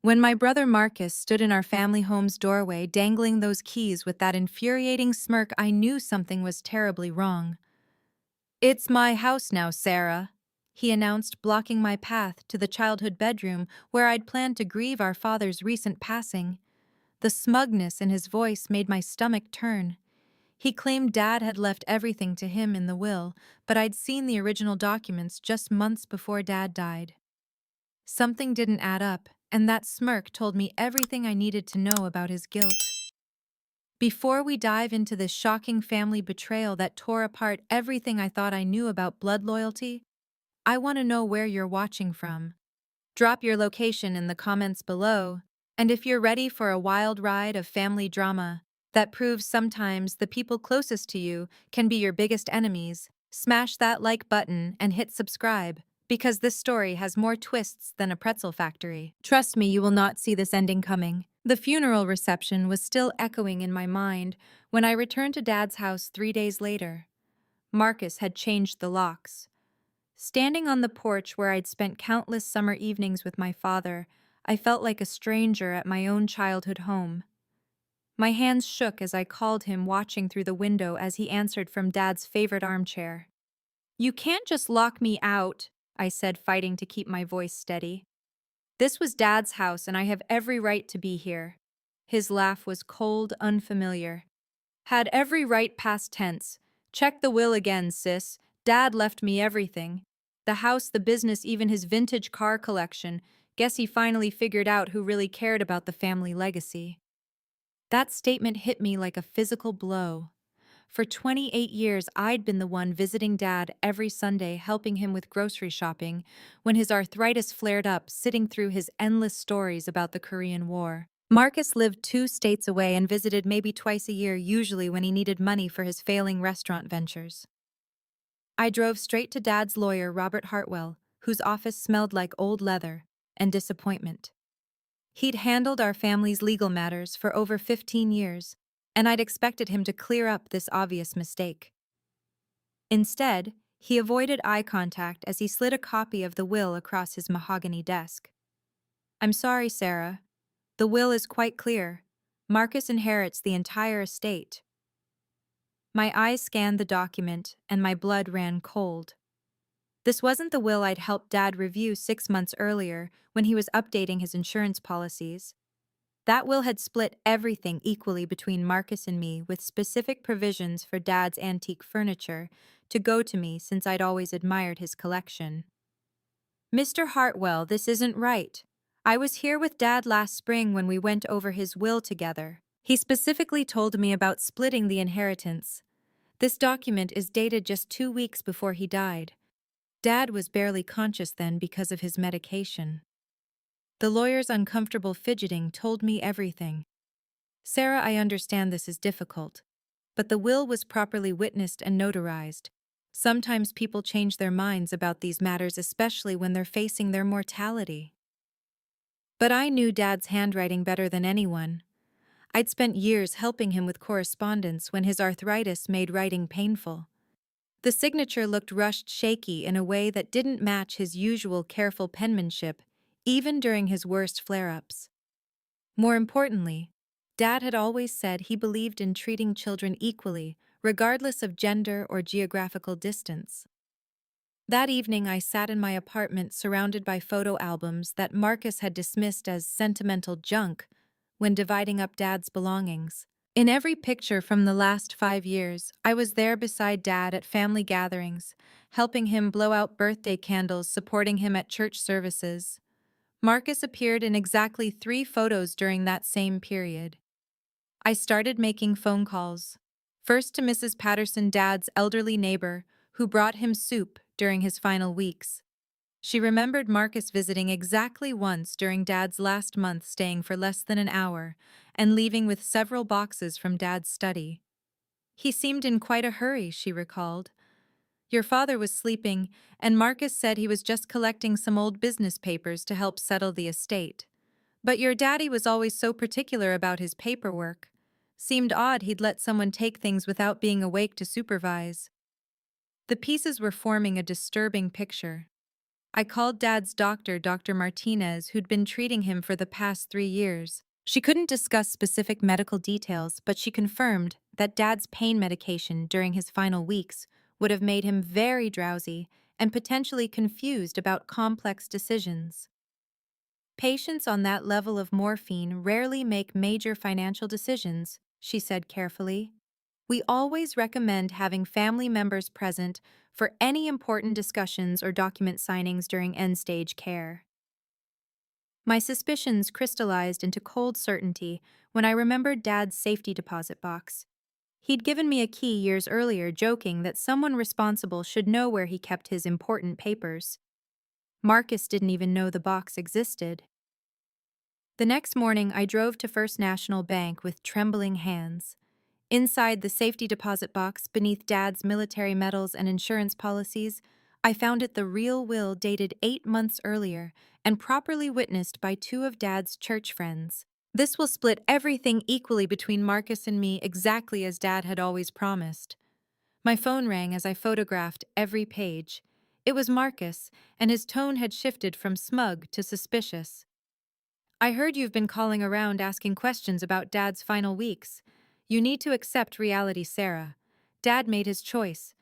When my brother Marcus stood in our family home's doorway dangling those keys with that infuriating smirk, I knew something was terribly wrong. "It's my house now, Sarah," he announced, blocking my path to the childhood bedroom where I'd planned to grieve our father's recent passing. The smugness in his voice made my stomach turn. He claimed Dad had left everything to him in the will, but I'd seen the original documents just months before Dad died. Something didn't add up, and that smirk told me everything I needed to know about his guilt. Before we dive into this shocking family betrayal that tore apart everything I thought I knew about blood loyalty, I want to know where you're watching from. Drop your location in the comments below, and if you're ready for a wild ride of family drama that proves sometimes the people closest to you can be your biggest enemies, smash that like button and hit subscribe, because this story has more twists than a pretzel factory. Trust me, you will not see this ending coming. The funeral reception was still echoing in my mind when I returned to Dad's house 3 days later. Marcus had changed the locks. Standing on the porch where I'd spent countless summer evenings with my father, I felt like a stranger at my own childhood home. My hands shook as I called him, watching through the window as he answered from Dad's favorite armchair. "You can't just lock me out," I said, fighting to keep my voice steady. "This was Dad's house and I have every right to be here." His laugh was cold, unfamiliar. "Had every right past tense. Check the will again, sis. Dad left me everything. The house, the business, even his vintage car collection. Guess he finally figured out who really cared about the family legacy." That statement hit me like a physical blow. For 28 years, I'd been the one visiting Dad every Sunday, helping him with grocery shopping, when his arthritis flared up, sitting through his endless stories about the Korean War. Marcus lived 2 states away and visited maybe twice a year, usually when he needed money for his failing restaurant ventures. I drove straight to Dad's lawyer, Robert Hartwell, whose office smelled like old leather and disappointment. He'd handled our family's legal matters for over 15 years, and I'd expected him to clear up this obvious mistake. Instead, he avoided eye contact as he slid a copy of the will across his mahogany desk. "I'm sorry, Sarah. The will is quite clear. Marcus inherits the entire estate." My eyes scanned the document, and my blood ran cold. This wasn't the will I'd helped Dad review 6 months earlier when he was updating his insurance policies. That will had split everything equally between Marcus and me, with specific provisions for Dad's antique furniture to go to me since I'd always admired his collection. "Mr. Hartwell, this isn't right. I was here with Dad last spring when we went over his will together. He specifically told me about splitting the inheritance. This document is dated just 2 weeks before he died. Dad was barely conscious then because of his medication." The lawyer's uncomfortable fidgeting told me everything. "Sarah, I understand this is difficult, but the will was properly witnessed and notarized. Sometimes people change their minds about these matters, especially when they're facing their mortality." But I knew Dad's handwriting better than anyone. I'd spent years helping him with correspondence when his arthritis made writing painful. The signature looked rushed, shaky in a way that didn't match his usual careful penmanship, even during his worst flare-ups. More importantly, Dad had always said he believed in treating children equally, regardless of gender or geographical distance. That evening, I sat in my apartment surrounded by photo albums that Marcus had dismissed as sentimental junk when dividing up Dad's belongings. In every picture from the last 5 years, I was there beside Dad at family gatherings, helping him blow out birthday candles, supporting him at church services. Marcus appeared in exactly 3 photos during that same period. I started making phone calls. First to Mrs. Patterson, Dad's elderly neighbor, who brought him soup during his final weeks. She remembered Marcus visiting exactly once during Dad's last month, staying for less than an hour, and leaving with several boxes from Dad's study. "He seemed in quite a hurry," she recalled. "Your father was sleeping, and Marcus said he was just collecting some old business papers to help settle the estate. But your daddy was always so particular about his paperwork. Seemed odd he'd let someone take things without being awake to supervise." The pieces were forming a disturbing picture. I called Dad's doctor, Dr. Martinez, who'd been treating him for the past 3 years. She couldn't discuss specific medical details, but she confirmed that Dad's pain medication during his final weeks would have made him very drowsy and potentially confused about complex decisions. Patients on that level of morphine rarely make major financial decisions, she said carefully. We always recommend having family members present for any important discussions or document signings during end-stage care. My suspicions crystallized into cold certainty when I remembered Dad's safety deposit box. He'd given me a key years earlier, joking that someone responsible should know where he kept his important papers. Marcus didn't even know the box existed. The next morning, I drove to First National Bank with trembling hands. Inside the safety deposit box, beneath Dad's military medals and insurance policies, I found it the real will dated 8 months earlier and properly witnessed by two of Dad's church friends. This will split everything equally between Marcus and me, exactly as Dad had always promised. My phone rang as I photographed every page. It was Marcus, and his tone had shifted from smug to suspicious. I heard you've been calling around asking questions about Dad's final weeks. You need to accept reality, Sarah. Dad made his choice.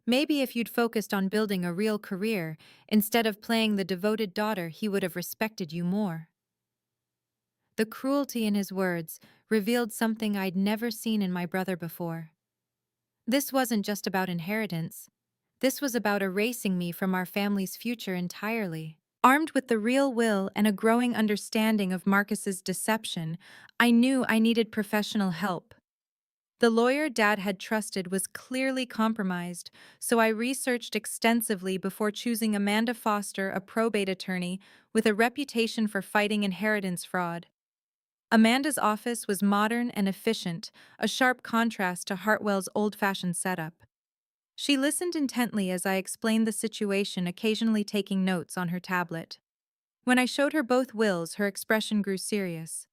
Maybe if you'd focused on building a real career, instead of playing the devoted daughter, he would have respected you more. The cruelty in his words revealed something I'd never seen in my brother before. This wasn't just about inheritance. This was about erasing me from our family's future entirely. Armed with the real will and a growing understanding of Marcus's deception, I knew I needed professional help. The lawyer Dad had trusted was clearly compromised, so I researched extensively before choosing Amanda Foster, a probate attorney with a reputation for fighting inheritance fraud. Amanda's office was modern and efficient, a sharp contrast to Hartwell's old-fashioned setup. She listened intently as I explained the situation, occasionally taking notes on her tablet. When I showed her both wills, her expression grew serious.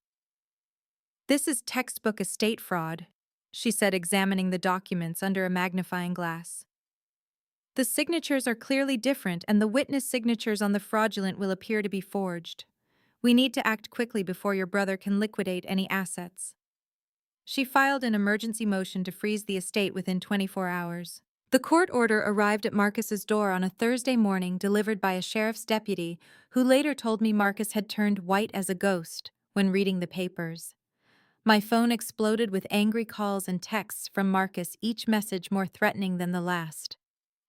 "This is textbook estate fraud," she said, examining the documents under a magnifying glass. "The signatures are clearly different, and the witness signatures on the fraudulent will appear to be forged. We need to act quickly before your brother can liquidate any assets." She filed an emergency motion to freeze the estate within 24 hours. The court order arrived at Marcus's door on a Thursday morning, delivered by a sheriff's deputy, who later told me Marcus had turned white as a ghost when reading the papers. My phone exploded with angry calls and texts from Marcus, each message more threatening than the last.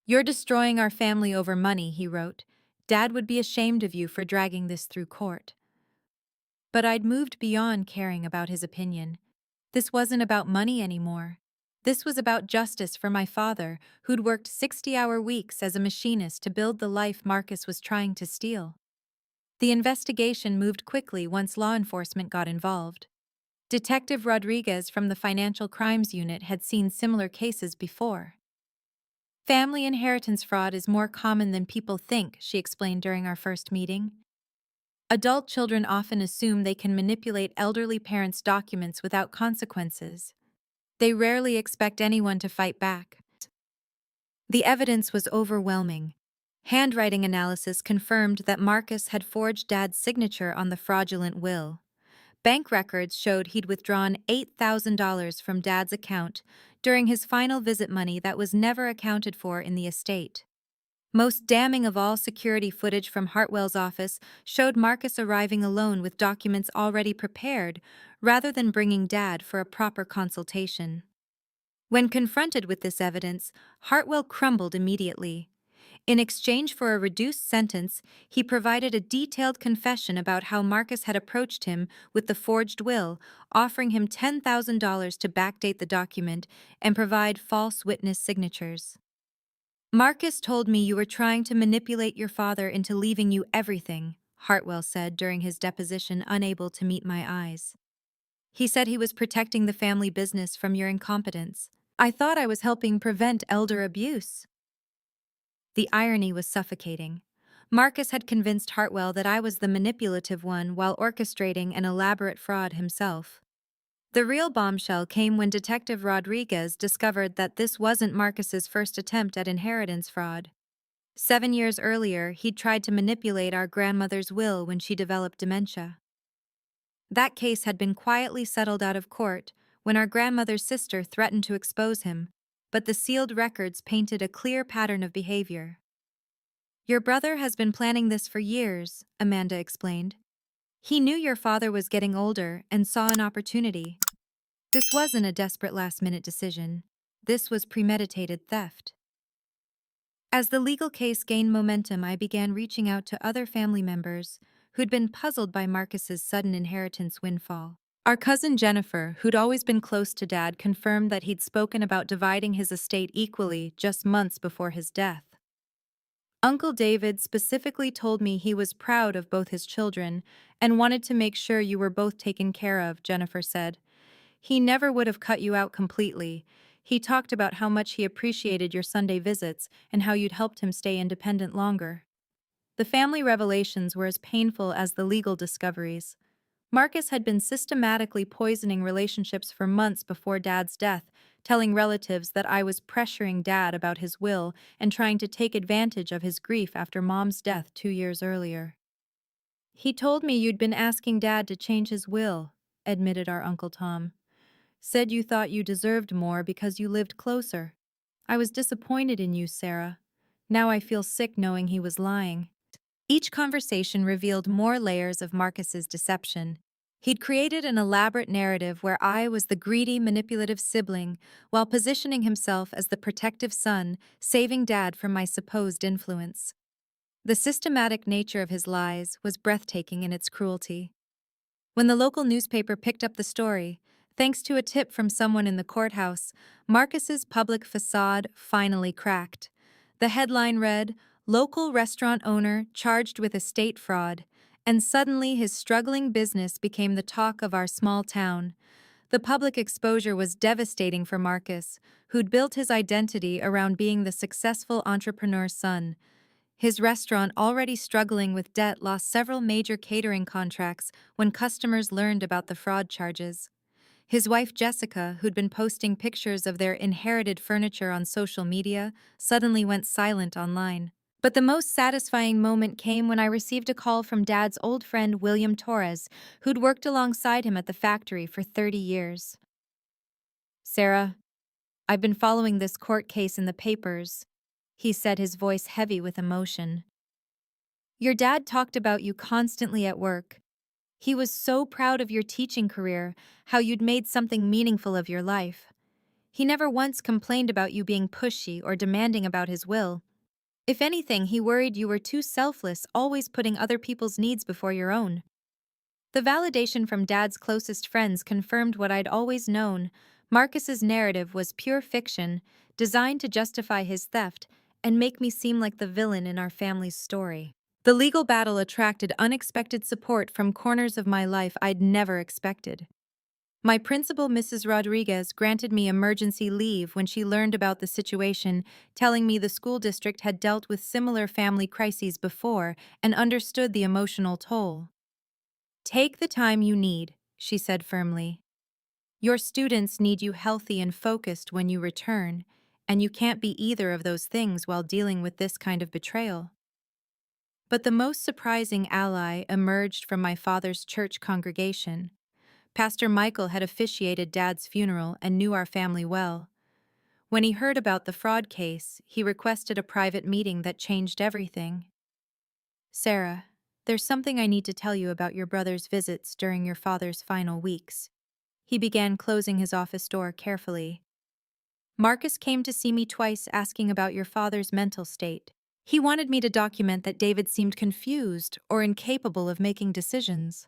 "You're destroying our family over money," he wrote. "Dad would be ashamed of you for dragging this through court." But I'd moved beyond caring about his opinion. This wasn't about money anymore. This was about justice for my father, who'd worked 60-hour weeks as a machinist to build the life Marcus was trying to steal. The investigation moved quickly once law enforcement got involved. Detective Rodriguez from the Financial Crimes Unit had seen similar cases before. "Family inheritance fraud is more common than people think," she explained during our first meeting. "Adult children often assume they can manipulate elderly parents' documents without consequences. They rarely expect anyone to fight back." The evidence was overwhelming. Handwriting analysis confirmed that Marcus had forged Dad's signature on the fraudulent will. Bank records showed he'd withdrawn $8,000 from Dad's account during his final visit, money that was never accounted for in the estate. Most damning of all, security footage from Hartwell's office showed Marcus arriving alone with documents already prepared, rather than bringing Dad for a proper consultation. When confronted with this evidence, Hartwell crumbled immediately. In exchange for a reduced sentence, he provided a detailed confession about how Marcus had approached him with the forged will, offering him $10,000 to backdate the document and provide false witness signatures. "Marcus told me you were trying to manipulate your father into leaving you everything," Hartwell said during his deposition, unable to meet my eyes. "He said he was protecting the family business from your incompetence. I thought I was helping prevent elder abuse." The irony was suffocating. Marcus had convinced Hartwell that I was the manipulative one while orchestrating an elaborate fraud himself. The real bombshell came when Detective Rodriguez discovered that this wasn't Marcus's first attempt at inheritance fraud. 7 years earlier, he'd tried to manipulate our grandmother's will when she developed dementia. That case had been quietly settled out of court when our grandmother's sister threatened to expose him, but the sealed records painted a clear pattern of behavior. Your brother has been planning this for years, Amanda explained. He knew your father was getting older and saw an opportunity. This wasn't a desperate last-minute decision. This was premeditated theft. As the legal case gained momentum, I began reaching out to other family members who'd been puzzled by Marcus's sudden inheritance windfall. Our cousin Jennifer, who'd always been close to Dad, confirmed that he'd spoken about dividing his estate equally just months before his death. Uncle David specifically told me he was proud of both his children and wanted to make sure you were both taken care of, Jennifer said. He never would have cut you out completely. He talked about how much he appreciated your Sunday visits and how you'd helped him stay independent longer. The family revelations were as painful as the legal discoveries. Marcus had been systematically poisoning relationships for months before Dad's death, telling relatives that I was pressuring Dad about his will and trying to take advantage of his grief after Mom's death 2 years earlier. He told me you'd been asking Dad to change his will, admitted our Uncle Tom. Said you thought you deserved more because you lived closer. I was disappointed in you, Sarah. Now I feel sick knowing he was lying. Each conversation revealed more layers of Marcus's deception. He'd created an elaborate narrative where I was the greedy, manipulative sibling, while positioning himself as the protective son, saving Dad from my supposed influence. The systematic nature of his lies was breathtaking in its cruelty. When the local newspaper picked up the story, thanks to a tip from someone in the courthouse, Marcus's public facade finally cracked. The headline read, "Local restaurant owner charged with estate fraud," and suddenly his struggling business became the talk of our small town. The public exposure was devastating for Marcus, who'd built his identity around being the successful entrepreneur's son. His restaurant, already struggling with debt, lost several major catering contracts when customers learned about the fraud charges. His wife Jessica, who'd been posting pictures of their inherited furniture on social media, suddenly went silent online. But the most satisfying moment came when I received a call from Dad's old friend William Torres, who'd worked alongside him at the factory for 30 years. "Sarah, I've been following this court case in the papers," he said, his voice heavy with emotion. "Your dad talked about you constantly at work. He was so proud of your teaching career, how you'd made something meaningful of your life. He never once complained about you being pushy or demanding about his will. If anything, he worried you were too selfless, always putting other people's needs before your own." The validation from Dad's closest friends confirmed what I'd always known. Marcus's narrative was pure fiction, designed to justify his theft and make me seem like the villain in our family's story. The legal battle attracted unexpected support from corners of my life I'd never expected. My principal, Mrs. Rodriguez, granted me emergency leave when she learned about the situation, telling me the school district had dealt with similar family crises before and understood the emotional toll. "Take the time you need," she said firmly. "Your students need you healthy and focused when you return, and you can't be either of those things while dealing with this kind of betrayal." But the most surprising ally emerged from my father's church congregation. Pastor Michael had officiated Dad's funeral and knew our family well. When he heard about the fraud case, he requested a private meeting that changed everything. "Sarah, there's something I need to tell you about your brother's visits during your father's final weeks." He began closing his office door carefully. "Marcus came to see me twice asking about your father's mental state. He wanted me to document that David seemed confused or incapable of making decisions.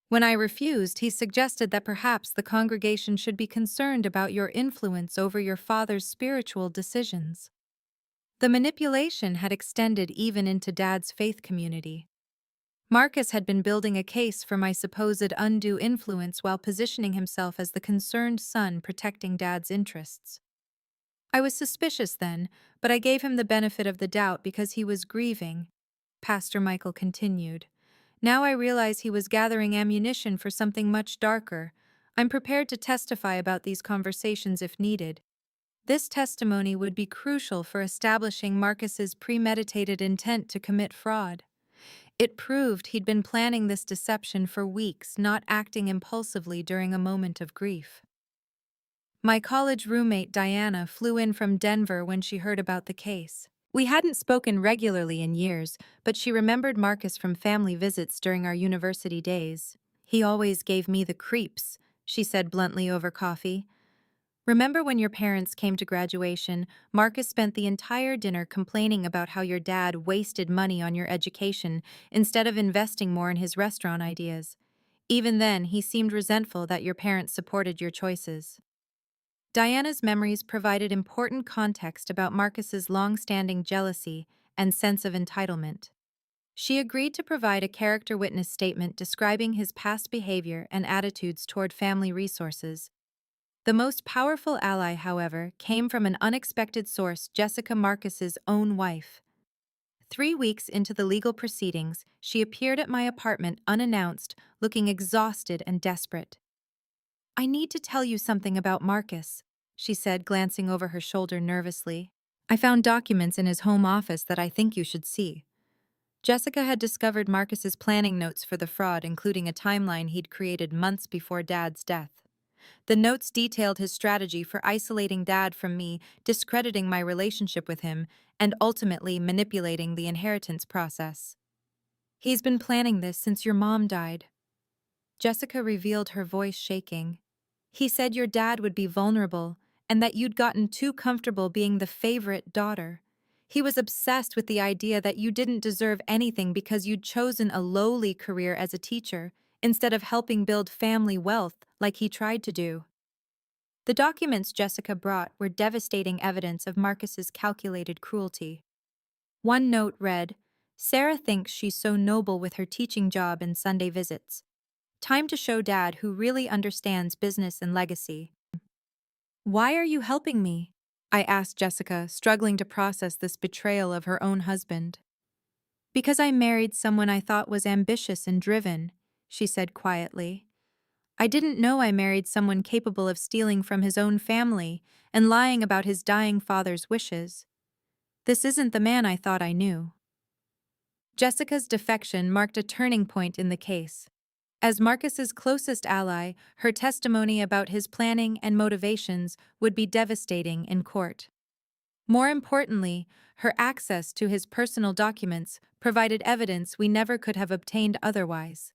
When I refused, he suggested that perhaps the congregation should be concerned about your influence over your father's spiritual decisions." The manipulation had extended even into Dad's faith community. Marcus had been building a case for my supposed undue influence while positioning himself as the concerned son protecting Dad's interests. I was suspicious then, but I gave him the benefit of the doubt because he was grieving, Pastor Michael continued. Now I realize he was gathering ammunition for something much darker. I'm prepared to testify about these conversations if needed. This testimony would be crucial for establishing Marcus's premeditated intent to commit fraud. It proved he'd been planning this deception for weeks, not acting impulsively during a moment of grief. My college roommate Diana flew in from Denver when she heard about the case. We hadn't spoken regularly in years, but she remembered Marcus from family visits during our university days. "He always gave me the creeps," she said bluntly over coffee. "Remember when your parents came to graduation, Marcus spent the entire dinner complaining about how your dad wasted money on your education instead of investing more in his restaurant ideas. Even then, he seemed resentful that your parents supported your choices." Diana's memories provided important context about Marcus's long-standing jealousy and sense of entitlement. She agreed to provide a character witness statement describing his past behavior and attitudes toward family resources. The most powerful ally, however, came from an unexpected source, Jessica Marcus's own wife. 3 weeks into the legal proceedings, she appeared at my apartment unannounced, looking exhausted and desperate. "I need to tell you something about Marcus," she said, glancing over her shoulder nervously. "I found documents in his home office that I think you should see." Jessica had discovered Marcus's planning notes for the fraud, including a timeline he'd created months before Dad's death. The notes detailed his strategy for isolating Dad from me, discrediting my relationship with him, and ultimately manipulating the inheritance process. "He's been planning this since your mom died." Jessica revealed, her voice shaking. "He said your dad would be vulnerable and that you'd gotten too comfortable being the favorite daughter. He was obsessed with the idea that you didn't deserve anything because you'd chosen a lowly career as a teacher instead of helping build family wealth like he tried to do." The documents Jessica brought were devastating evidence of Marcus's calculated cruelty. One note read, "Sarah thinks she's so noble with her teaching job and Sunday visits. Time to show Dad who really understands business and legacy." "Why are you helping me?" I asked Jessica, struggling to process this betrayal of her own husband. "Because I married someone I thought was ambitious and driven," she said quietly. "I didn't know I married someone capable of stealing from his own family and lying about his dying father's wishes. This isn't the man I thought I knew." Jessica's defection marked a turning point in the case. As Marcus's closest ally, her testimony about his planning and motivations would be devastating in court. More importantly, her access to his personal documents provided evidence we never could have obtained otherwise.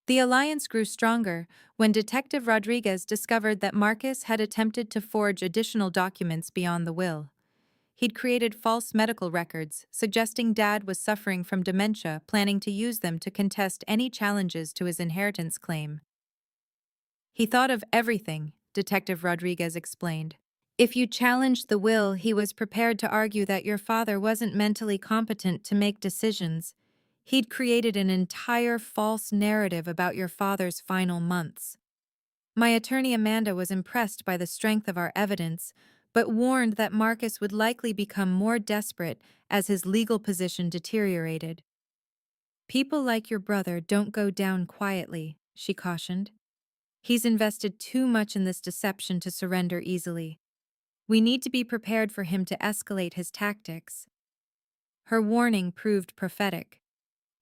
The alliance grew stronger when Detective Rodriguez discovered that Marcus had attempted to forge additional documents beyond the will. He'd created false medical records, suggesting Dad was suffering from dementia, planning to use them to contest any challenges to his inheritance claim. "He thought of everything," Detective Rodriguez explained. "If you challenged the will, he was prepared to argue that your father wasn't mentally competent to make decisions. He'd created an entire false narrative about your father's final months." My attorney Amanda was impressed by the strength of our evidence, but warned that Marcus would likely become more desperate as his legal position deteriorated. "People like your brother don't go down quietly," she cautioned. "He's invested too much in this deception to surrender easily. We need to be prepared for him to escalate his tactics." Her warning proved prophetic.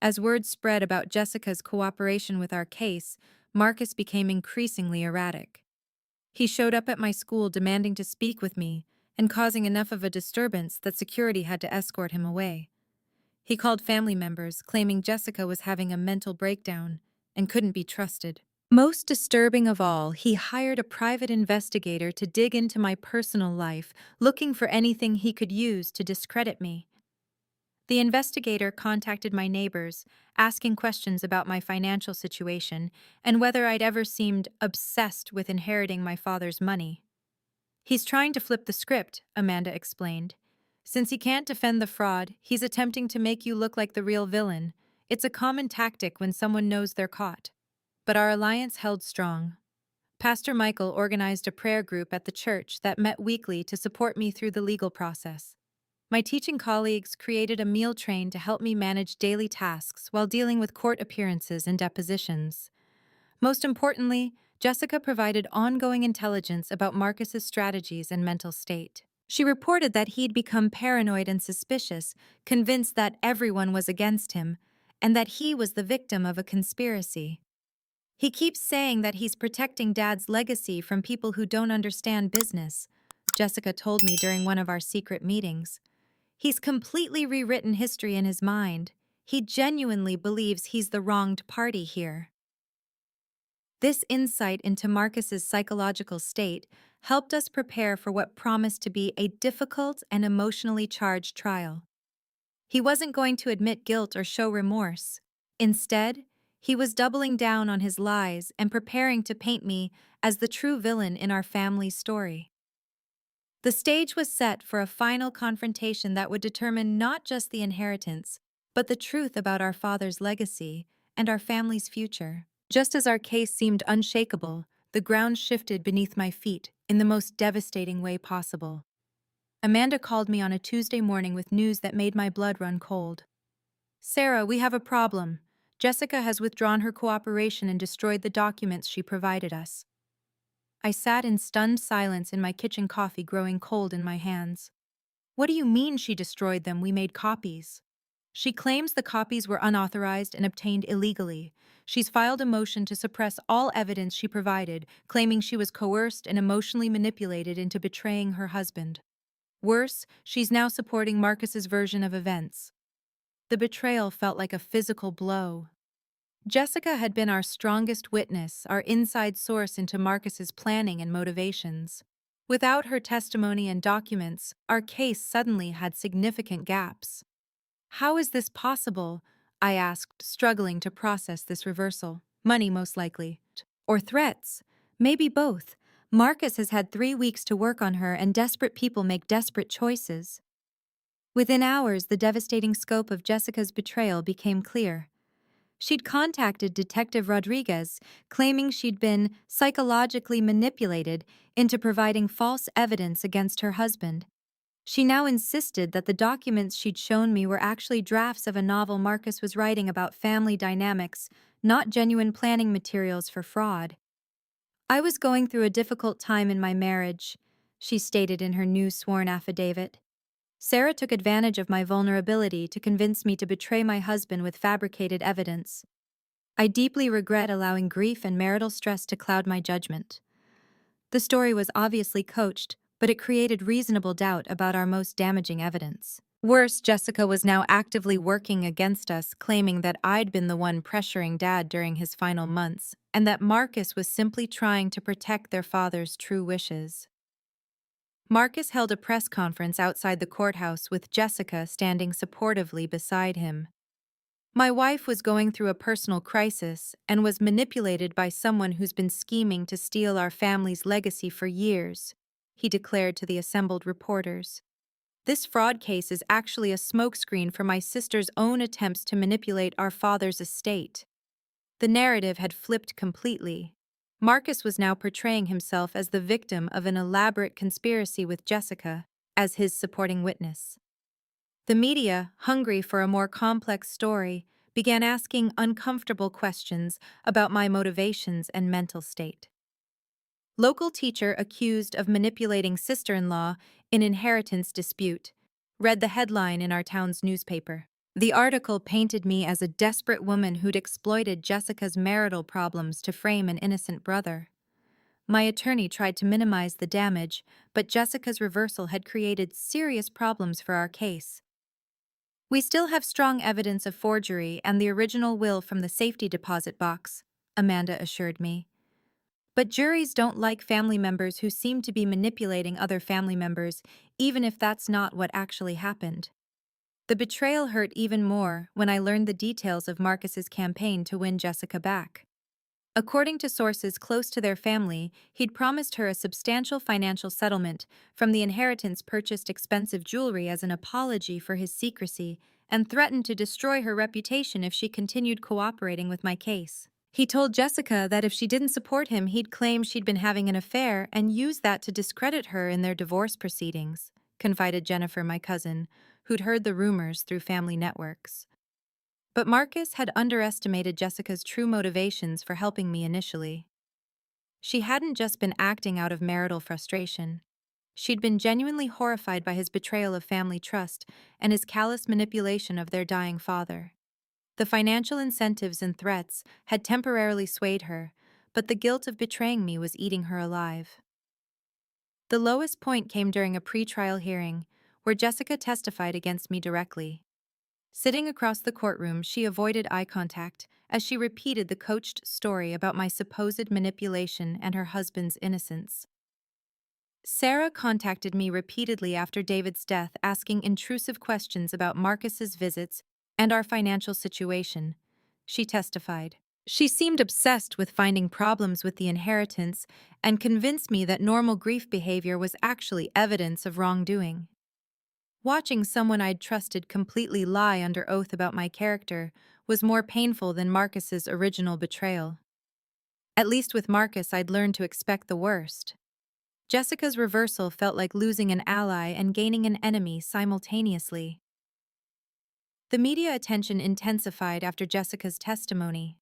As word spread about Jessica's cooperation with our case, Marcus became increasingly erratic. He showed up at my school demanding to speak with me and causing enough of a disturbance that security had to escort him away. He called family members, claiming Jessica was having a mental breakdown and couldn't be trusted. Most disturbing of all, he hired a private investigator to dig into my personal life, looking for anything he could use to discredit me. The investigator contacted my neighbors, asking questions about my financial situation and whether I'd ever seemed obsessed with inheriting my father's money. "He's trying to flip the script," Amanda explained. "Since he can't defend the fraud, he's attempting to make you look like the real villain. It's a common tactic when someone knows they're caught." But our alliance held strong. Pastor Michael organized a prayer group at the church that met weekly to support me through the legal process. My teaching colleagues created a meal train to help me manage daily tasks while dealing with court appearances and depositions. Most importantly, Jessica provided ongoing intelligence about Marcus's strategies and mental state. She reported that he'd become paranoid and suspicious, convinced that everyone was against him, and that he was the victim of a conspiracy. He keeps saying that he's protecting Dad's legacy from people who don't understand business, Jessica told me during one of our secret meetings. He's completely rewritten history in his mind. He genuinely believes he's the wronged party here. This insight into Marcus's psychological state helped us prepare for what promised to be a difficult and emotionally charged trial. He wasn't going to admit guilt or show remorse. Instead, he was doubling down on his lies and preparing to paint me as the true villain in our family's story. The stage was set for a final confrontation that would determine not just the inheritance, but the truth about our father's legacy and our family's future. Just as our case seemed unshakable, the ground shifted beneath my feet in the most devastating way possible. Amanda called me on a Tuesday morning with news that made my blood run cold. "Sarah, we have a problem. Jessica has withdrawn her cooperation and destroyed the documents she provided us." I sat in stunned silence in my kitchen, coffee growing cold in my hands. "What do you mean she destroyed them? We made copies." "She claims the copies were unauthorized and obtained illegally. She's filed a motion to suppress all evidence she provided, claiming she was coerced and emotionally manipulated into betraying her husband. Worse, she's now supporting Marcus's version of events." The betrayal felt like a physical blow. Jessica had been our strongest witness, our inside source into Marcus's planning and motivations. Without her testimony and documents, our case suddenly had significant gaps. "How is this possible?" I asked, struggling to process this reversal. "Money, most likely. Or threats. Maybe both. Marcus has had 3 weeks to work on her, and desperate people make desperate choices." Within hours, the devastating scope of Jessica's betrayal became clear. She'd contacted Detective Rodriguez, claiming she'd been psychologically manipulated into providing false evidence against her husband. She now insisted that the documents she'd shown me were actually drafts of a novel Marcus was writing about family dynamics, not genuine planning materials for fraud. "I was going through a difficult time in my marriage," she stated in her new sworn affidavit. "Sarah took advantage of my vulnerability to convince me to betray my husband with fabricated evidence. I deeply regret allowing grief and marital stress to cloud my judgment." The story was obviously coached, but it created reasonable doubt about our most damaging evidence. Worse, Jessica was now actively working against us, claiming that I'd been the one pressuring Dad during his final months, and that Marcus was simply trying to protect their father's true wishes. Marcus held a press conference outside the courthouse with Jessica standing supportively beside him. "My wife was going through a personal crisis and was manipulated by someone who's been scheming to steal our family's legacy for years," he declared to the assembled reporters. "This fraud case is actually a smokescreen for my sister's own attempts to manipulate our father's estate." The narrative had flipped completely. Marcus was now portraying himself as the victim of an elaborate conspiracy with Jessica as his supporting witness. The media, hungry for a more complex story, began asking uncomfortable questions about my motivations and mental state. "Local teacher accused of manipulating sister-in-law in inheritance dispute," read the headline in our town's newspaper. The article painted me as a desperate woman who'd exploited Jessica's marital problems to frame an innocent brother. My attorney tried to minimize the damage, but Jessica's reversal had created serious problems for our case. "We still have strong evidence of forgery and the original will from the safety deposit box," Amanda assured me. "But juries don't like family members who seem to be manipulating other family members, even if that's not what actually happened." The betrayal hurt even more when I learned the details of Marcus's campaign to win Jessica back. According to sources close to their family, he'd promised her a substantial financial settlement from the inheritance, purchased expensive jewelry as an apology for his secrecy, and threatened to destroy her reputation if she continued cooperating with my case. He told Jessica that if she didn't support him, he'd claim she'd been having an affair and use that to discredit her in their divorce proceedings, confided Jennifer, my cousin, who'd heard the rumors through family networks. But Marcus had underestimated Jessica's true motivations for helping me initially. She hadn't just been acting out of marital frustration. She'd been genuinely horrified by his betrayal of family trust and his callous manipulation of their dying father. The financial incentives and threats had temporarily swayed her, but the guilt of betraying me was eating her alive. The lowest point came during a pretrial hearing, where Jessica testified against me directly. Sitting across the courtroom, she avoided eye contact as she repeated the coached story about my supposed manipulation and her husband's innocence. Sarah contacted me repeatedly after David's death, asking intrusive questions about Marcus's visits and our financial situation. She testified. She seemed obsessed with finding problems with the inheritance and convinced me that normal grief behavior was actually evidence of wrongdoing. Watching someone I'd trusted completely lie under oath about my character was more painful than Marcus's original betrayal. At least with Marcus, I'd learned to expect the worst. Jessica's reversal felt like losing an ally and gaining an enemy simultaneously. The media attention intensified after Jessica's testimony.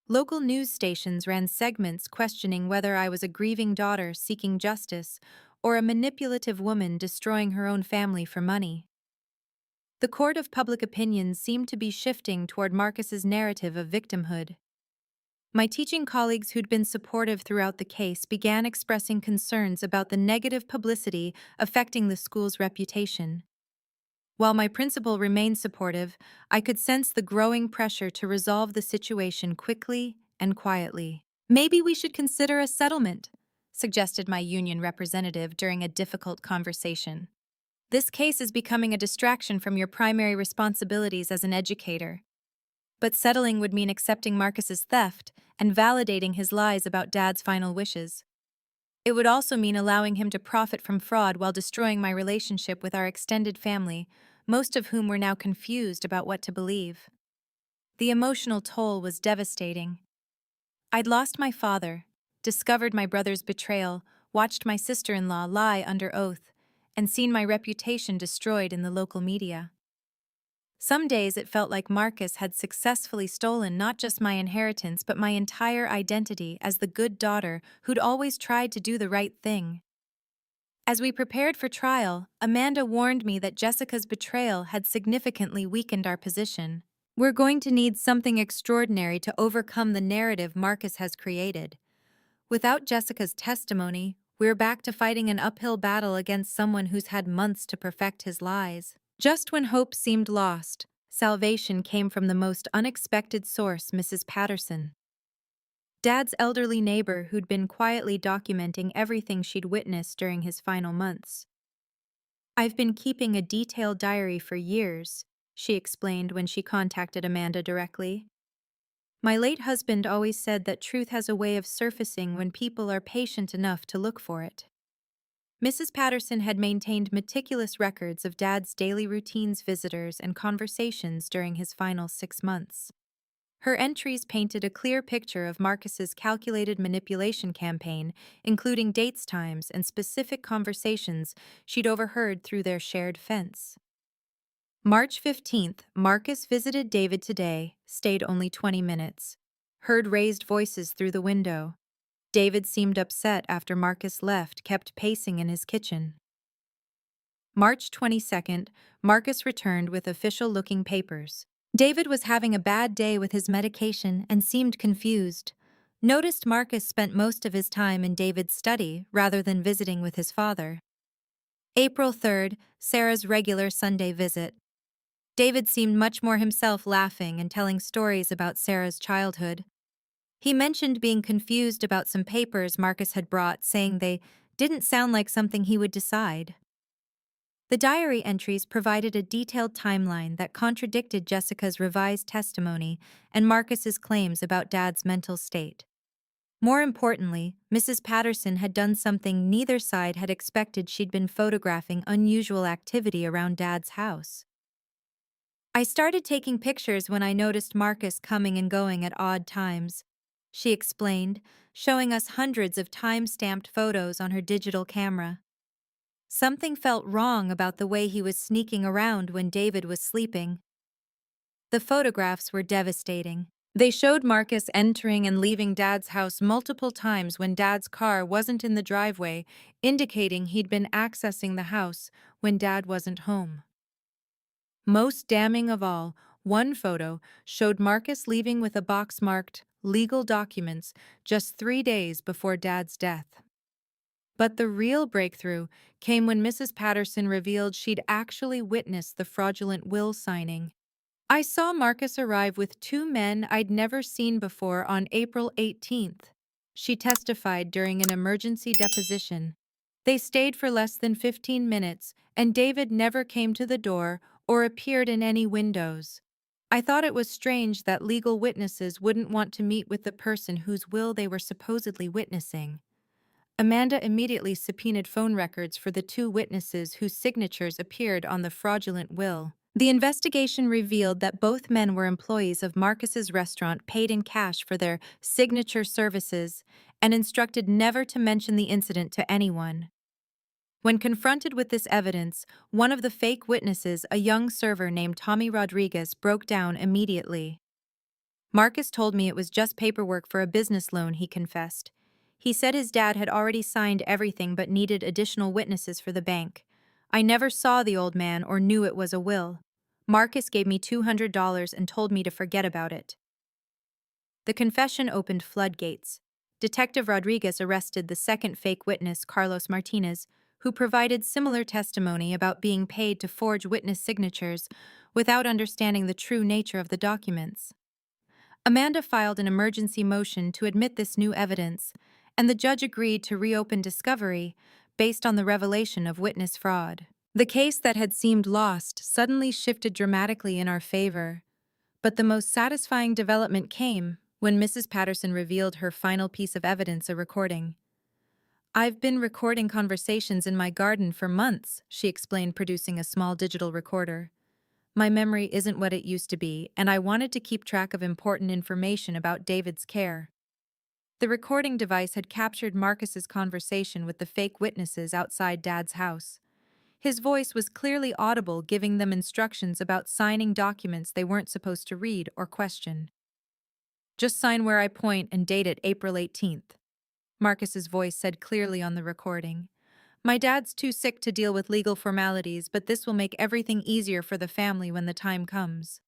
Local news stations ran segments questioning whether I was a grieving daughter seeking justice or a manipulative woman destroying her own family for money. The court of public opinion seemed to be shifting toward Marcus's narrative of victimhood. My teaching colleagues who'd been supportive throughout the case began expressing concerns about the negative publicity affecting the school's reputation. While my principal remained supportive, I could sense the growing pressure to resolve the situation quickly and quietly. "Maybe we should consider a settlement," suggested my union representative during a difficult conversation. "This case is becoming a distraction from your primary responsibilities as an educator." But settling would mean accepting Marcus's theft and validating his lies about Dad's final wishes. It would also mean allowing him to profit from fraud while destroying my relationship with our extended family, most of whom were now confused about what to believe. The emotional toll was devastating. I'd lost my father, discovered my brother's betrayal, watched my sister-in-law lie under oath, and seen my reputation destroyed in the local media. Some days it felt like Marcus had successfully stolen not just my inheritance but my entire identity as the good daughter who'd always tried to do the right thing. As we prepared for trial, Amanda warned me that Jessica's betrayal had significantly weakened our position. "We're going to need something extraordinary to overcome the narrative Marcus has created. Without Jessica's testimony, we're back to fighting an uphill battle against someone who's had months to perfect his lies." Just when hope seemed lost, salvation came from the most unexpected source, Mrs. Patterson. Dad's elderly neighbor who'd been quietly documenting everything she'd witnessed during his final months. "I've been keeping a detailed diary for years," she explained when she contacted Amanda directly. "My late husband always said that truth has a way of surfacing when people are patient enough to look for it." Mrs. Patterson had maintained meticulous records of Dad's daily routines, visitors, and conversations during his final 6 months. Her entries painted a clear picture of Marcus's calculated manipulation campaign, including dates, times, and specific conversations she'd overheard through their shared fence. March 15th, Marcus visited David today, stayed only 20 minutes. Heard raised voices through the window. David seemed upset after Marcus left, kept pacing in his kitchen. March 22nd, Marcus returned with official-looking papers. David was having a bad day with his medication and seemed confused. Noticed Marcus spent most of his time in David's study rather than visiting with his father. April 3rd, Sarah's regular Sunday visit. David seemed much more himself, laughing and telling stories about Sarah's childhood. He mentioned being confused about some papers Marcus had brought, saying they didn't sound like something he would decide. The diary entries provided a detailed timeline that contradicted Jessica's revised testimony and Marcus's claims about Dad's mental state. More importantly, Mrs. Patterson had done something neither side had expected. She'd been photographing unusual activity around Dad's house. "I started taking pictures when I noticed Marcus coming and going at odd times," she explained, showing us hundreds of time-stamped photos on her digital camera. "Something felt wrong about the way he was sneaking around when David was sleeping." The photographs were devastating. They showed Marcus entering and leaving Dad's house multiple times when Dad's car wasn't in the driveway, indicating he'd been accessing the house when Dad wasn't home. Most damning of all, one photo showed Marcus leaving with a box marked legal documents just 3 days before Dad's death. But the real breakthrough came when Mrs. Patterson revealed she'd actually witnessed the fraudulent will signing. I saw Marcus arrive with two men I'd never seen before on April 18th. She testified during an emergency deposition. They stayed for less than 15 minutes, and David never came to the door or appeared in any windows. I thought it was strange that legal witnesses wouldn't want to meet with the person whose will they were supposedly witnessing. Amanda immediately subpoenaed phone records for the two witnesses whose signatures appeared on the fraudulent will. The investigation revealed that both men were employees of Marcus's restaurant paid in cash for their signature services and instructed never to mention the incident to anyone. When confronted with this evidence, one of the fake witnesses, a young server named Tommy Rodriguez, broke down immediately. Marcus told me it was just paperwork for a business loan, he confessed. He said his dad had already signed everything but needed additional witnesses for the bank. I never saw the old man or knew it was a will. Marcus gave me $200 and told me to forget about it. The confession opened floodgates. Detective Rodriguez arrested the second fake witness, Carlos Martinez, who provided similar testimony about being paid to forge witness signatures without understanding the true nature of the documents. Amanda filed an emergency motion to admit this new evidence, and the judge agreed to reopen discovery based on the revelation of witness fraud. The case that had seemed lost suddenly shifted dramatically in our favor, but the most satisfying development came when Mrs. Patterson revealed her final piece of evidence, a recording. "I've been recording conversations in my garden for months," she explained, producing a small digital recorder. "My memory isn't what it used to be, and I wanted to keep track of important information about David's care." The recording device had captured Marcus's conversation with the fake witnesses outside Dad's house. His voice was clearly audible, giving them instructions about signing documents they weren't supposed to read or question. "Just sign where I point and date it April 18th, Marcus's voice said clearly on the recording. "My dad's too sick to deal with legal formalities, but this will make everything easier for the family when the time comes."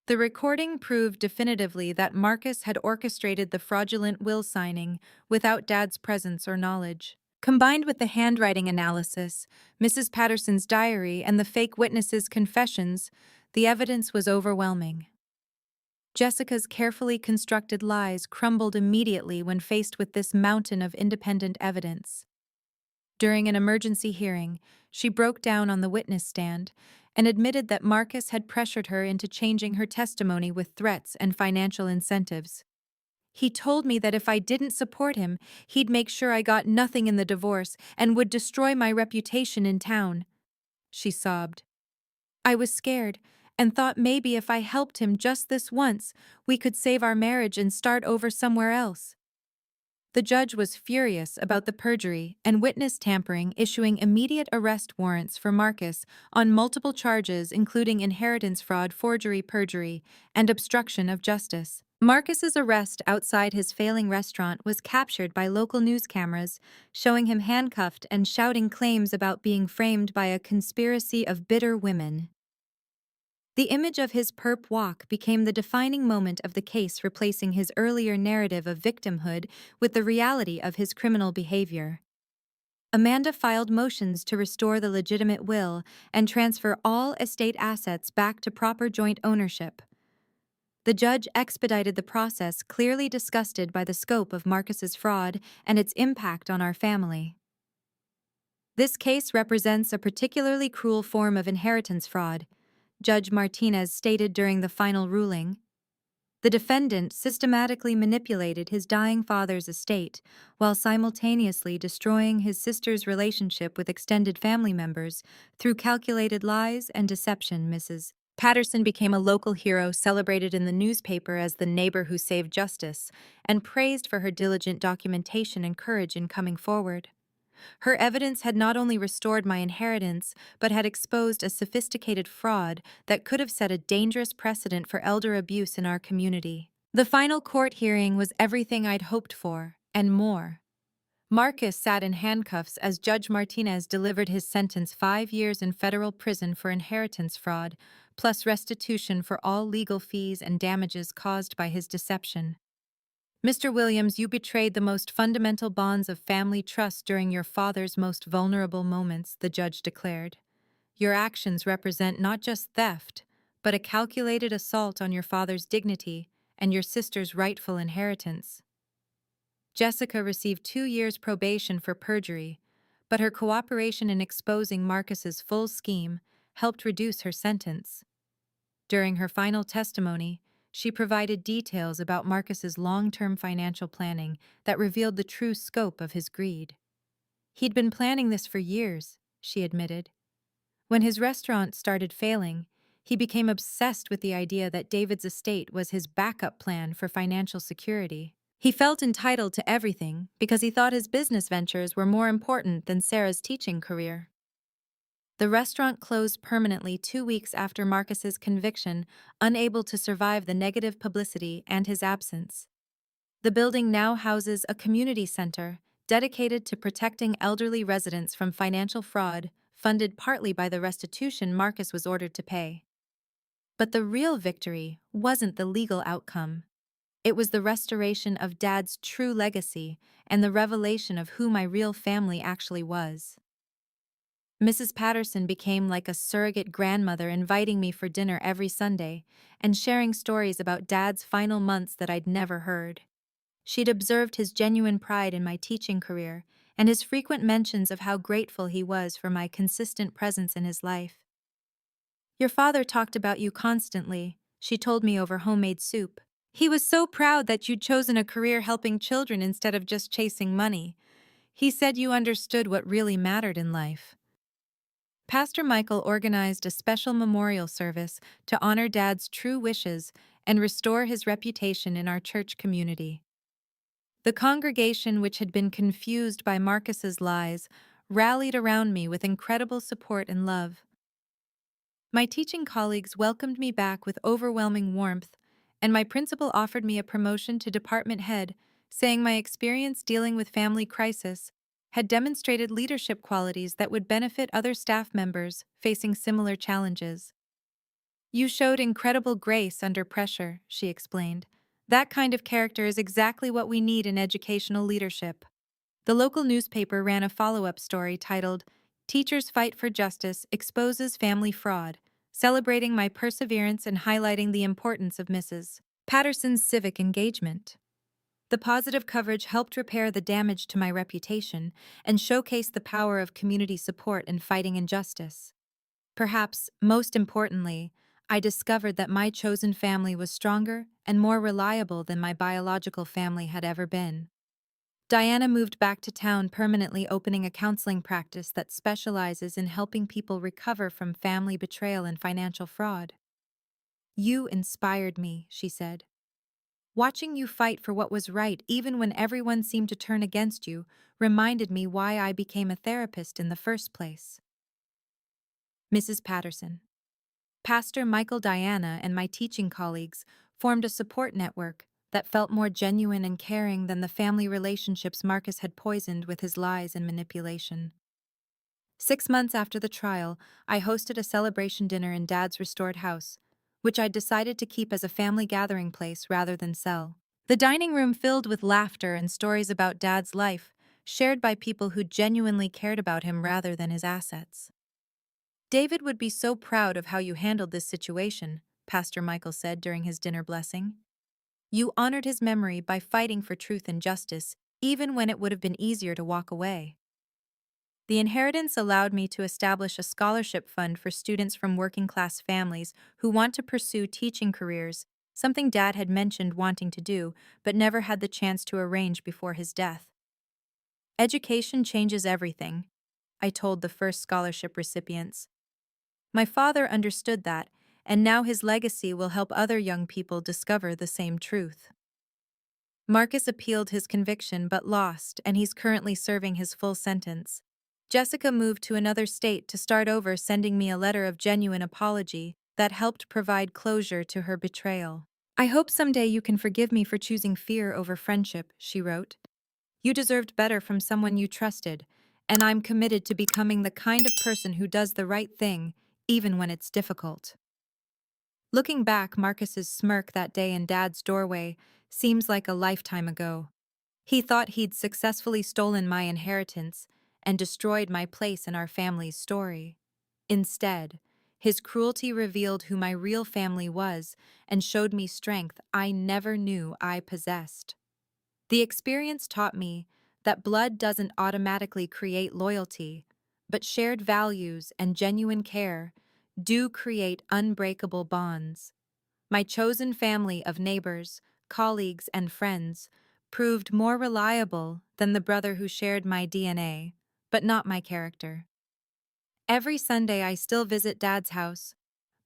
The recording proved definitively that Marcus had orchestrated the fraudulent will signing without Dad's presence or knowledge. Combined with the handwriting analysis, Mrs. Patterson's diary, and the fake witnesses' confessions, the evidence was overwhelming. Jessica's carefully constructed lies crumbled immediately when faced with this mountain of independent evidence. During an emergency hearing, she broke down on the witness stand and admitted that Marcus had pressured her into changing her testimony with threats and financial incentives. "He told me that if I didn't support him, he'd make sure I got nothing in the divorce and would destroy my reputation in town," she sobbed. "I was scared and thought maybe if I helped him just this once, we could save our marriage and start over somewhere else." The judge was furious about the perjury and witness tampering, issuing immediate arrest warrants for Marcus on multiple charges including inheritance fraud, forgery, perjury, and obstruction of justice. Marcus's arrest outside his failing restaurant was captured by local news cameras, showing him handcuffed and shouting claims about being framed by a conspiracy of bitter women. The image of his perp walk became the defining moment of the case, replacing his earlier narrative of victimhood with the reality of his criminal behavior. Amanda filed motions to restore the legitimate will and transfer all estate assets back to proper joint ownership. The judge expedited the process, clearly disgusted by the scope of Marcus's fraud and its impact on our family. "This case represents a particularly cruel form of inheritance fraud," Judge Martinez stated during the final ruling. "The defendant systematically manipulated his dying father's estate while simultaneously destroying his sister's relationship with extended family members through calculated lies and deception." Mrs. Patterson became a local hero, celebrated in the newspaper as the neighbor who saved justice, and praised for her diligent documentation and courage in coming forward. Her evidence had not only restored my inheritance, but had exposed a sophisticated fraud that could have set a dangerous precedent for elder abuse in our community. The final court hearing was everything I'd hoped for, and more. Marcus sat in handcuffs as Judge Martinez delivered his sentence: 5 years in federal prison for inheritance fraud, plus restitution for all legal fees and damages caused by his deception. Mr. Williams, you betrayed the most fundamental bonds of family trust during your father's most vulnerable moments, the judge declared. Your actions represent not just theft, but a calculated assault on your father's dignity and your sister's rightful inheritance. Jessica received 2 years probation for perjury, but her cooperation in exposing Marcus's full scheme helped reduce her sentence. During her final testimony, she provided details about Marcus's long-term financial planning that revealed the true scope of his greed. He'd been planning this for years, she admitted. When his restaurant started failing, he became obsessed with the idea that David's estate was his backup plan for financial security. He felt entitled to everything because he thought his business ventures were more important than Sarah's teaching career. The restaurant closed permanently 2 weeks after Marcus's conviction, unable to survive the negative publicity and his absence. The building now houses a community center dedicated to protecting elderly residents from financial fraud, funded partly by the restitution Marcus was ordered to pay. But the real victory wasn't the legal outcome. It was the restoration of Dad's true legacy and the revelation of who my real family actually was. Mrs. Patterson became like a surrogate grandmother, inviting me for dinner every Sunday and sharing stories about Dad's final months that I'd never heard. She'd observed his genuine pride in my teaching career and his frequent mentions of how grateful he was for my consistent presence in his life. Your father talked about you constantly, she told me over homemade soup. He was so proud that you'd chosen a career helping children instead of just chasing money. He said you understood what really mattered in life. Pastor Michael organized a special memorial service to honor Dad's true wishes and restore his reputation in our church community. The congregation, which had been confused by Marcus's lies, rallied around me with incredible support and love. My teaching colleagues welcomed me back with overwhelming warmth, and my principal offered me a promotion to department head, saying my experience dealing with family crisis had demonstrated leadership qualities that would benefit other staff members facing similar challenges. You showed incredible grace under pressure, she explained. That kind of character is exactly what we need in educational leadership. The local newspaper ran a follow-up story titled, "Teachers Fight for Justice Exposes Family Fraud," celebrating my perseverance and highlighting the importance of Mrs. Patterson's civic engagement. The positive coverage helped repair the damage to my reputation and showcased the power of community support in fighting injustice. Perhaps, most importantly, I discovered that my chosen family was stronger and more reliable than my biological family had ever been. Diana moved back to town, permanently opening a counseling practice that specializes in helping people recover from family betrayal and financial fraud. You inspired me, she said. Watching you fight for what was right even when everyone seemed to turn against you reminded me why I became a therapist in the first place. Mrs. Patterson. Pastor Michael, Diana, and my teaching colleagues formed a support network that felt more genuine and caring than the family relationships Marcus had poisoned with his lies and manipulation. 6 months after the trial, I hosted a celebration dinner in Dad's restored house, which I'd decided to keep as a family gathering place rather than sell. The dining room filled with laughter and stories about Dad's life, shared by people who genuinely cared about him rather than his assets. David would be so proud of how you handled this situation, Pastor Michael said during his dinner blessing. You honored his memory by fighting for truth and justice, even when it would have been easier to walk away. The inheritance allowed me to establish a scholarship fund for students from working-class families who want to pursue teaching careers, something Dad had mentioned wanting to do, but never had the chance to arrange before his death. Education changes everything, I told the first scholarship recipients. My father understood that, and now his legacy will help other young people discover the same truth. Marcus appealed his conviction but lost, and he's currently serving his full sentence. Jessica moved to another state to start over, sending me a letter of genuine apology that helped provide closure to her betrayal. I hope someday you can forgive me for choosing fear over friendship, she wrote. You deserved better from someone you trusted, and I'm committed to becoming the kind of person who does the right thing, even when it's difficult. Looking back, Marcus's smirk that day in Dad's doorway seems like a lifetime ago. He thought he'd successfully stolen my inheritance and destroyed my place in our family's story. Instead, his cruelty revealed who my real family was and showed me strength I never knew I possessed. The experience taught me that blood doesn't automatically create loyalty, but shared values and genuine care do create unbreakable bonds. My chosen family of neighbors, colleagues, and friends proved more reliable than the brother who shared my DNA, but not my character. Every Sunday I still visit Dad's house,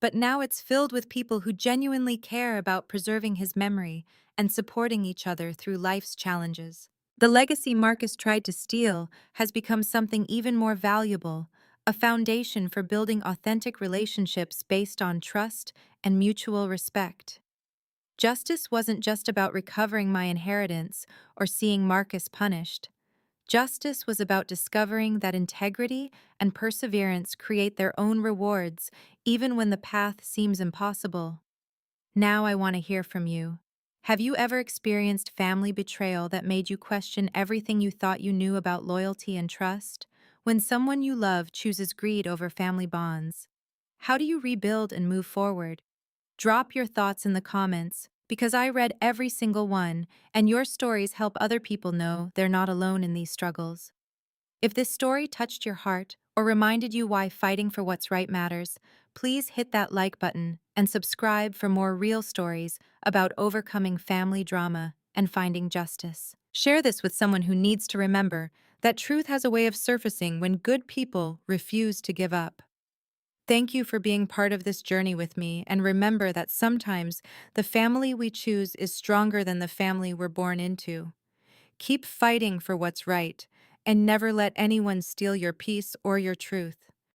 but now it's filled with people who genuinely care about preserving his memory and supporting each other through life's challenges. The legacy Marcus tried to steal has become something even more valuable, a foundation for building authentic relationships based on trust and mutual respect. Justice wasn't just about recovering my inheritance or seeing Marcus punished. Justice was about discovering that integrity and perseverance create their own rewards, even when the path seems impossible. Now I want to hear from you. Have you ever experienced family betrayal that made you question everything you thought you knew about loyalty and trust? When someone you love chooses greed over family bonds, how do you rebuild and move forward? Drop your thoughts in the comments, because I read every single one, and your stories help other people know they're not alone in these struggles. If this story touched your heart or reminded you why fighting for what's right matters, please hit that like button and subscribe for more real stories about overcoming family drama and finding justice. Share this with someone who needs to remember that truth has a way of surfacing when good people refuse to give up. Thank you for being part of this journey with me, and remember that sometimes the family we choose is stronger than the family we're born into. Keep fighting for what's right, and never let anyone steal your peace or your truth.